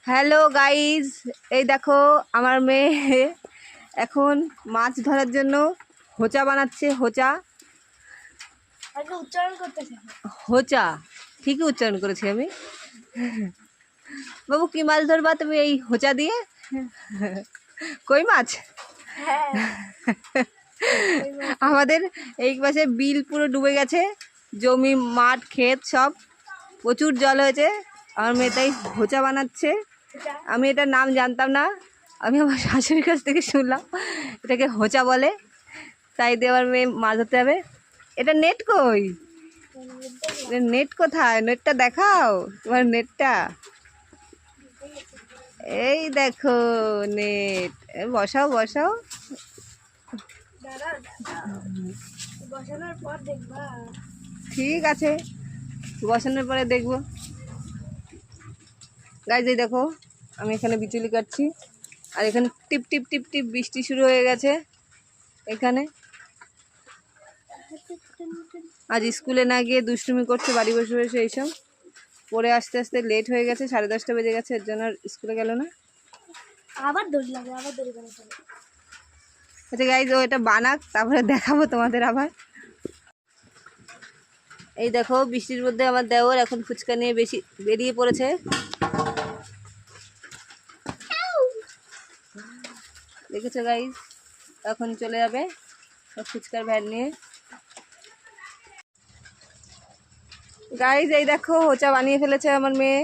Hello guys, এই দেখো আমার মেয়ে এখন মাছ ধরার জন্য হোচা বানাচ্ছে। হোচা উচ্চারণ করতেছে। হোচা ঠিকই উচ্চারণ করেছি আমি। বাবু কি মাছ ধরবা তুমি এই হোচা দিয়ে? কই মাছ। আমাদের এই পাশে বিল পুরো ডুবে গেছে, জমি মাঠ ক্ষেত সব প্রচুর জল হয়েছে। আমার মেয়ে তাই হোচা বানাচ্ছে। আমি এটার নাম জানতাম না, আমি আমার শাশুড়ির কাছ থেকে শুনলাম এটাকে হোচা বলে। তাই দিয়ে আমার মেয়ে মাছ ধরতে হবে। এটা নেট কই? নেট কোথায়? নেটটা দেখাও তোমার নেটটা। এই দেখো নেট, বসাও বসাও। বসানোর পর দেখবা। ঠিক আছে, বসানোর পরে দেখবো। গাইজ এই দেখো আমি এখানে বিচুলি কাটছি, আর এখানে টিপ টিপ টিপ টিপ বৃষ্টি শুরু হয়ে গেছে এখানে। আজ স্কুলে না গিয়ে দুষ্টুমি করছে বাড়ি বসে বসে, এইসব পড়ে আসতে আসতে লেট হয়ে গেছে, 10:30 বেজে গেছে, এর জন্য আর স্কুলে গেল না। আবার দড়ি লাগে, আবার দড়ি বানাতে হবে। আচ্ছা গাইজ, ও এটা বানাক, তারপরে দেখাবো তোমাদের আবার। এই দেখো বৃষ্টির মধ্যে আমার দেওর এখন ফুচকা নিয়ে বেরিয়ে পড়েছে। দেখেছো গাইজ, এখন চলে যাবে ফুচকার ভ্যান নিয়ে। গাইজ এই দেখো হোচা বানিয়ে ফেলেছে আমার মেয়ে।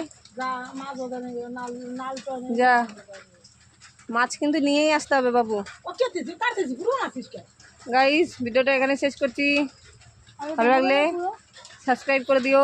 যা, মাছ কিন্তু নিয়েই আসতে হবে বাবু। গাইজ ভিডিওটা এখানে শেষ করছি, ভালো লাগলে সাবস্ক্রাইব করে দিও।